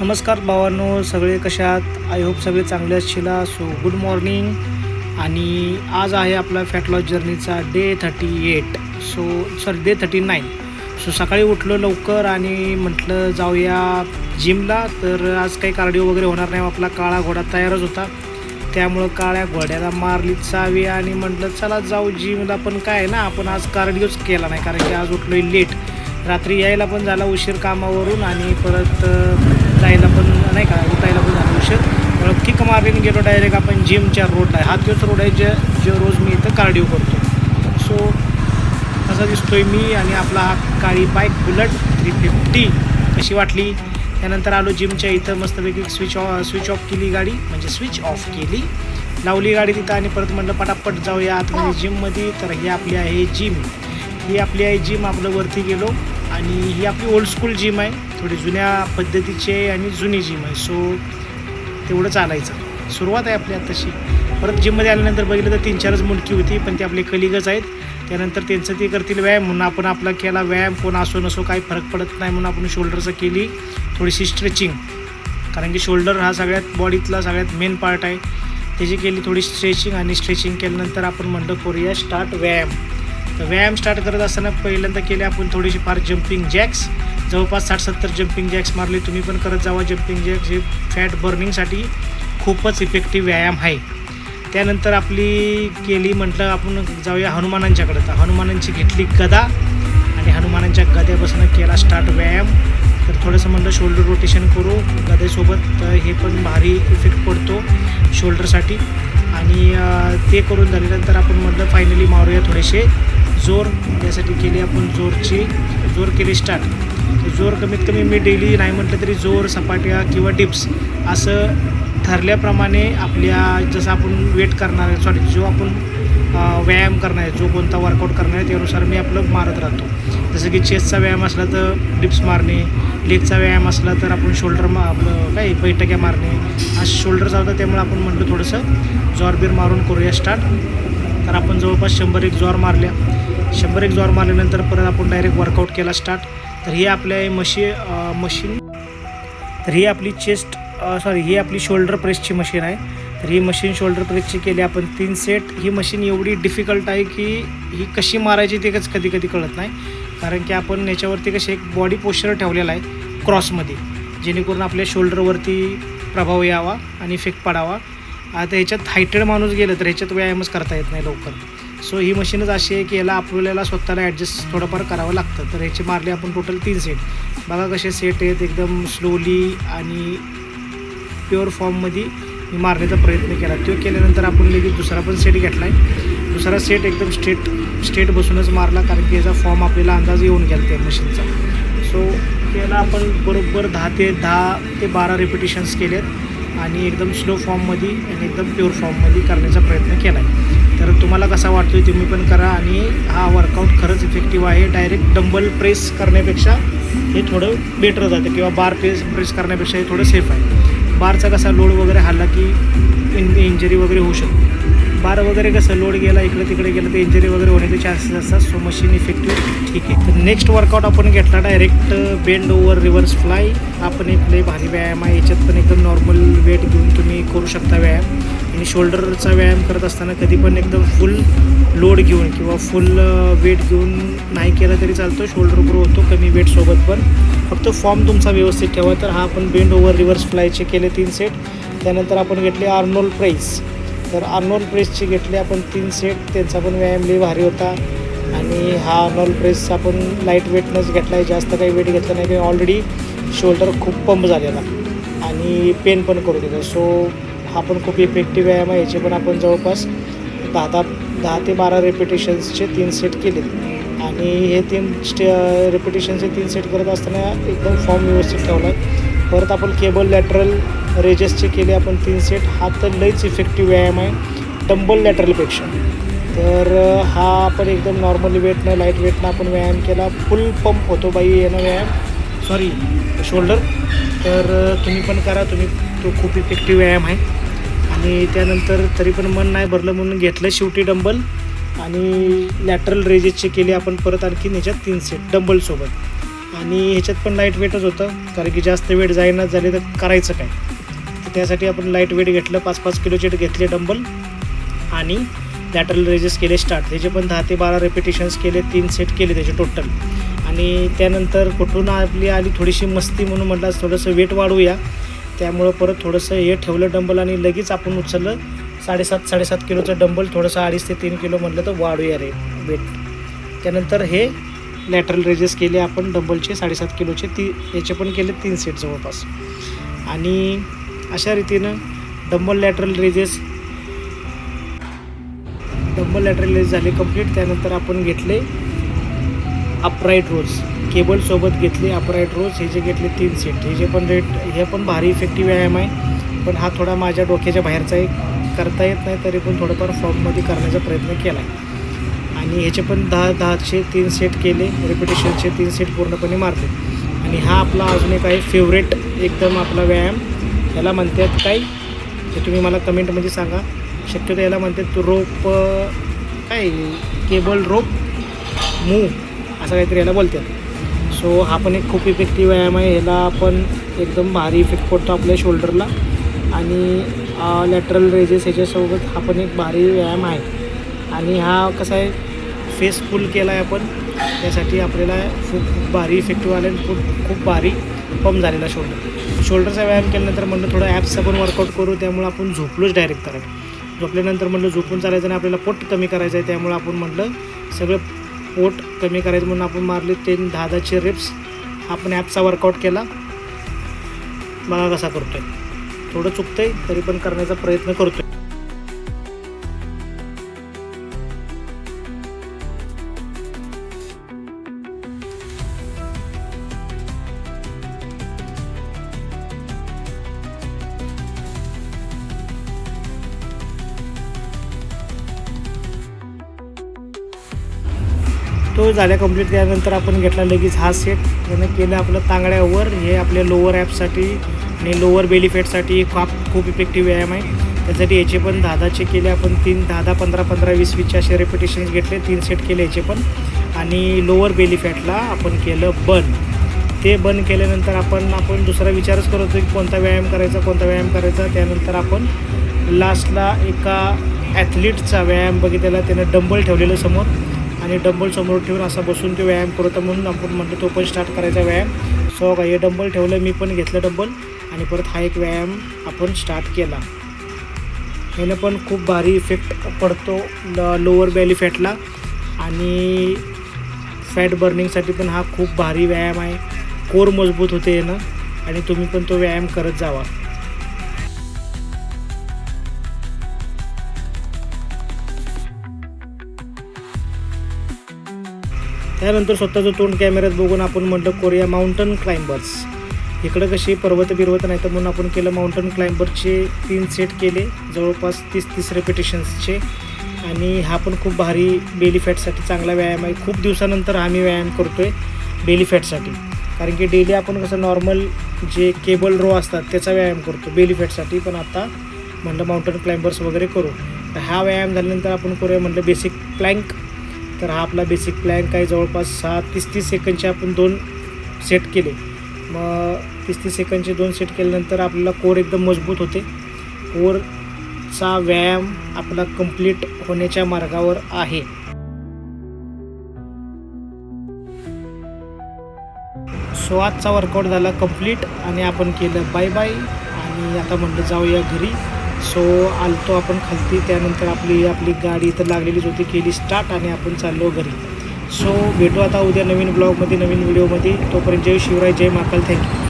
नमस्कार भावांनो, सगळे कशा आहात? आय होप सगळे चांगले असशीला. So good morning. आणि आज आहे आपला फॅट लॉस जर्नीचा डे 39. सो सकाळी उठलो लवकर आणि म्हटलं जाऊया जिमला. तर आज काही कार्डिओ वगैरे होणार नाही, आपला काळा घोडा तयारच होता. त्यामुळं काळ्या घोड्याला मारली चावी आणि म्हटलं चला जाऊ जिमला. पण काय आहे ना, आपण आज कार्डिओच केला नाही कारण की आज उठलो लेट. रात्री यायला पण झाला उशीर कामावरून आणि परत जायला पण नाही का, उठायला पण झाला उशीर. मग किक मारून गेलो डायरेक्ट आपण जिमच्या रोडला. हा तोच रोड आहे जो रोज मी इथं कार्डिओ करतो. सो असा दिसतोय मी आणि आपला हा काळी बाईक बुलेट 350 कशी वाटली. त्यानंतर आलो जिमच्या इथं, मस्तपैकी स्विच ऑफ केली गाडी, म्हणजे स्विच ऑफ केली, लावली गाडी तिथं आणि परत म्हटलं पटापट जाऊया आतमध्ये जिममध्ये. तर ही आपली आहे जिम, आपलं वरती गेलो आणि ही आपली ओल्ड स्कूल जिम आहे, थोडी जुन्या पद्धतीची आहे आणि जुनी जिम आहे. सो तेवढं चालायचं, सुरुवात आहे आपली आत्ताशी. परत जिममध्ये आल्यानंतर बघितलं तर 3-4च मुलगी होती, पण ते आपले कलिगच आहेत. त्यानंतर त्यांचं ते करतील व्यायाम म्हणून आपण आपला केला व्यायाम. कोण असो नसो काही फरक पडत नाही म्हणून आपण शोल्डरचं केली थोडीशी स्ट्रेचिंग, कारण की शोल्डर हा सगळ्यात बॉडीतला सगळ्यात मेन पार्ट आहे. त्याची केली थोडी स्ट्रेचिंग आणि स्ट्रेचिंग केल्यानंतर आपण म्हटलं करूया स्टार्ट व्यायाम. तर व्यायाम स्टार्ट करत असताना पहिल्यांदा केले आपण थोडीशी फार जम्पिंग जॅक्स, जवळपास 60-70 जम्पिंग जॅक्स मारले. तुम्ही पण करत जावा जम्पिंग जॅक्स, हे फॅट बर्निंगसाठी खूपच इफेक्टिव्ह व्यायाम आहे. त्यानंतर आपली केली म्हटलं आपण जाऊया हनुमानांच्याकडं. तर हनुमानांची घेतली गदा आणि हनुमानांच्या गद्यापासून केला स्टार्ट व्यायाम. तर थोडंसं म्हटलं शोल्डर रोटेशन करू गद्यासोबत, तर हे पण भारी इफेक्ट पडतो शोल्डरसाठी. आणि ते करून झाल्यानंतर आपण म्हटलं फायनली मारूया थोडेसे जोर. त्यासाठी केली आपण जोर केली स्टार्ट. जोर कमीत कमी मी डेली नाही म्हटलं तरी जोर, सपाट्या किंवा डिप्स असं ठरल्याप्रमाणे आपल्या जसं आपण वेट करणार आहे, जो आपण व्यायाम करणार आहे, जो कोणता वर्कआउट करणार आहे त्यानुसार मी आपलं मारत राहतो. जसं की चेस्टचा व्यायाम असला तर डिप्स मारणे, लेगचा व्यायाम असला तर आपण शोल्डर आपलं काय बैठक्या मारणे, हा शोल्डर चालतं. त्यामुळे आपण म्हटलं थोडंसं जोर मारून करूया स्टार्ट. तर आपण जवळपास 100 जोर मारल्या. 100 जोर मारल्यानंतर परत आपण डायरेक्ट वर्कआउट केला स्टार्ट. तर ही आपल्या मशीन तर ही आपली ही आपली शोल्डर प्रेसची मशीन आहे. तर ही मशीन शोल्डर प्रेसची केली आपण 3 सेट. ही मशीन एवढी डिफिकल्ट आहे की ही कशी मारायची ते कधी कळत नाही, कारण की आपण याच्यावरती कशी एक बॉडी पोश्चर ठेवलेला आहे क्रॉसमध्ये, जेणेकरून आपल्या शोल्डरवरती प्रभाव यावा आणि इफेक्ट पडावा. आता ह्याच्यात हायटेड माणूस गेलं तर ह्याच्यात व्यायामच करता येत नाही लवकर. सो ही मशीनच अशी आहे की याला आपल्याला स्वतःला ॲडजस्ट थोडंफार करावं लागतं. तर ह्याचे मारले आपण टोटल 3 सेट. बघा कसे सेट आहेत, एकदम स्लोली आणि प्युअर फॉर्ममध्ये मी मारण्याचा प्रयत्न केला. तो केल्यानंतर आपण लगेच दुसरा पण सेट घेतला आहे. दुसरा सेट एकदम स्ट्रेट बसूनच मारला, कारण की याचा फॉर्म आपल्याला अंदाज येऊन गेला त्या मशीनचा. सो त्याला आपण बरोबर 10 ते 12 रिपिटेशन्स केलेत आणि एकदम स्लो फॉर्ममध्ये आणि एकदम प्युअर फॉर्ममध्ये करण्याचा प्रयत्न केला आहे. तर तुम्हाला कसा वाटतो आहे तुम्ही पण करा. आणि हा वर्कआउट खरंच इफेक्टिव्ह आहे. डायरेक्ट डंबल प्रेस करण्यापेक्षा हे थोडं बेटर जातं, किंवा बार प्रेस करण्यापेक्षा हे थोडं सेफ आहे. बारचा कसा लोड वगैरे हल्ला की इंजरी वगैरे होऊ शकते. बार वगैरे कसं लोड गेला इकडे तिकडे गेलं तर इंजरी वगैरे होण्याचे चान्सेस असतात. सो मशीन इफेक्टिव्ह ठीक आहे. तर नेक्स्ट वर्कआउट आपण घेतला direct bend over reverse fly. हा पण एक लई भारी व्यायाम आहे. याच्यात पण एकदम नॉर्मल वेट घेऊन तुम्ही करू शकता व्यायाम. आणि शोल्डरचा व्यायाम करत असताना कधी पण एकदम फुल लोड घेऊन किंवा फुल वेट घेऊन नाही केला तरी चालतो, शोल्डर ग्रो होतो कमी वेटसोबत पण. फक्त फॉर्म तुमचा व्यवस्थित ठेवा. तर हा आपण बेंड ओव्हर रिव्हर्स फ्लायचे केले 3 सेट. त्यानंतर आपण घेतले आर्नोल्ड प्रेस. तर आर्नोल्ड प्रेसचे घेतले आपण 3 सेट. त्यांचा पण व्यायाम लई भारी होता. आणि हा आर्नोल्ड प्रेसचा आपण लाईट वेटनंच घेतला आहे, जास्त काही वेट घेतलं नाही, कारण ऑलरेडी शोल्डर खूप पंप झालेला आणि पेन पण करू देतो. सो हा पण खूप इफेक्टिव्ह व्यायाम आहे. याचे पण आपण जवळपास 10 ते 12 रिपिटेशन्सचे 3 सेट केलेत. आणि हे 3 रिपिटेशनचे 3 सेट करत असताना एकदम फॉर्म व्यवस्थित ठेवला आहे. परत आपण केबल लॅटरल रेजेसचे केले आपण 3 सेट. हा तर लईच इफेक्टिव्ह व्यायाम आहे डंबल लॅटरलपेक्षा. तर हा आपण एकदम नॉर्मली वेटनं लाईट वेटनं आपण व्यायाम केला. फुल पंप होतो बाई यानं व्यायाम शोल्डर. तर तुम्ही पण करा, तो खूप इफेक्टिव्ह व्यायाम आहे. आणि त्यानंतर तरी पण मन नाही भरलं म्हणून घेतलं शेवटी डंबल आणि लॅटरल रेजेसचे केले आपण परत आणखी याच्यात 3 सेट डंबलसोबत. आणि ह्याच्यात पण लाईट वेटच होतं, कारण की जास्त वेट जाईना झाले तर करायचं काय. तर त्यासाठी आपण लाईट वेट घेतलं, 5-5 किलोचे घेतले डंबल आणि लॅटरल रेजेस केले स्टार्ट. त्याचे पण 10 ते 12 रेपिटेशन्स केले, 3 सेट केले त्याचे टोटल. आणि त्यानंतर कुठून आपली आली थोडीशी मस्ती म्हणून म्हटलं थोडंसं वेट वाढवूया. त्यामुळं परत थोडंसं हे ठेवलं डंबल आणि लगेच आपण उचललं 7.5 किलोचं डंबल. थोडंसं 2.5 ते 3 किलो म्हटलं तर वाढूया रे वेट. त्यानंतर हे लॅटरल रेजेस केले आपण डंबलचे 7.5 किलोचे, याचे पण केले 3 सेट जवळपास. आणि अशा रीतीनं डंबल लॅटरल रेजेस झाले कंप्लीट. त्यानंतर आपण घेतले अपराईट रोज, केबलसोबत घेतले अपराईट रोज. हे जे घेतले 3 सेट, हे जे पण हे पण भारी इफेक्टिव्ह व्यायाम आहे, पण हा थोडा माझ्या डोक्याच्या बाहेरचा एक करता येत नाही, तरी पण थोडंफार फॉर्ममध्ये करण्याचा प्रयत्न केला आहे. आणि ह्याचे पण 10-10चे 3 सेट केले, रिपिटेशनचे 3 सेट पूर्णपणे मारले. आणि हा आपला अजून एक आहे फेवरेट एकदम आपला व्यायाम. याला म्हणतात काय हे तुम्ही मला कमेंटमध्ये सांगा. शक्यतो याला म्हणतात रोप, काय केबल रोप मूव असं काहीतरी याला बोलतात. सो हा पण एक खूप इफेक्टिव्ह व्यायाम आहे. ह्याला आपण एकदम भारी इफेक्ट पडतो आपल्या शोल्डरला. आणि लॅटरल रेजेस ह्याच्यासोबत हा पण एक भारी व्यायाम आहे. आणि हा कसा आहे, फेस फुल केला आहे आपण, त्यासाठी आपल्याला खूप भारी इफेक्टिव्ह आले आणि खूप भारी पंप झालेला शोल्डरचा व्यायाम केल्यानंतर म्हणलं थोडं ॲप्सचा पण वर्कआउट करू. त्यामुळे आपण झोपलोच डायरेक्ट तर. झोपल्यानंतर म्हटलं झोपून चालायचं आणि आपल्याला पोट कमी करायचं आहे. त्यामुळे आपण म्हटलं सगळं पोट कमी करायचं म्हणून आपण मारले 10-10चे रिप्स. आपण ॲपचा वर्कआउट केला. बघा कसा करतो आहे, थोडं चुकतं आहे तरी पण करण्याचा प्रयत्न करतो आहे. तो झाल्या कंप्लीट. त्यानंतर आपण घेतला लगेच हा सेट. त्यानं केलं आपलं तांगड्यावर. हे आपल्या लोअर ॲपसाठी आणि लोअर बेली फॅटसाठी खूप इफेक्टिव्ह व्यायाम आहे. त्यासाठी याचे पण 10-10चे केले आपण, 10-10, 15-15, 20-20चे असे रेपिटेशन्स घेतले, 3 सेट केले याचे पण. आणि लोअर बेली फॅटला आपण केलं बर्न. ते बर्न केल्यानंतर आपण दुसरा विचारच करत होतो की कोणता व्यायाम करायचा. त्यानंतर आपण लास्टला एका ॲथलीटचा व्यायाम बघितलेला. त्यानं डंबल ठेवलेलं समोर आणि डंबल समोर ठेवून असा बसून तो व्यायाम करत होता, म्हणून आपण म्हटलं तो पण स्टार्ट करायचा व्यायाम. सो हे डंबल ठेवलं, मी पण घेतलं डंबल आणि परत हा एक व्यायाम आपण स्टार्ट केला. ह्यानं पण खूप भारी इफेक्ट पडतो लोअर बेली फॅटला. आणि फॅट बर्निंगसाठी पण हा खूप भारी व्यायाम आहे. कोर मजबूत होते यानं आणि तुम्ही पण तो व्यायाम करत जावा. त्यानंतर स्वतःचं तोंड कॅमेऱ्यात बघून आपण म्हटलं करूया माउंटन क्लाइंबर्स. इकडं कशी पर्वत नाही तर म्हणून आपण केलं माउंटन क्लाइंबरचे 3 सेट केले, जवळपास 30-30 रेपिटेशन्सचे. आणि हा पण खूप भारी बेली फॅटसाठी चांगला व्यायाम आहे. खूप दिवसानंतर आम्ही व्यायाम करतो आहे बेली फॅटसाठी, कारण की डेली आपण कसं नॉर्मल जे केबल रो असतात त्याचा व्यायाम करतो बेली फॅटसाठी. पण आता म्हटलं माउंटन क्लाइंबर्स वगैरे करू. तर हा व्यायाम झाल्यानंतर आपण करूया म्हटलं बेसिक प्लँक. तर हा आपला बेसिक प्लँक आहे. जवळपास 30-30 सेकंडचे आपण 2 सेट केले. मग 30-30 सेकंडचे 2 सेट केल्यानंतर आपल्याला कोर एकदम मजबूत होते. कोरचा व्यायाम आपला कंप्लीट होण्याच्या मार्गावर आहे. सो आजचा वर्कआउट झाला कंप्लीट आणि आपण केलं बाय बाय. आणि आता म्हटलं जाऊया घरी. सो आलतो आपण खालती. त्यानंतर आपली गाडी इथं लागलेलीच होती, केली स्टार्ट आणि आपण चाललो घरी. सो भेटू आता उद्या नवीन ब्लॉगमध्ये, नवीन व्हिडिओमध्ये. तोपर्यंत जय शिवराय, जय महाकाल. थँक्यू.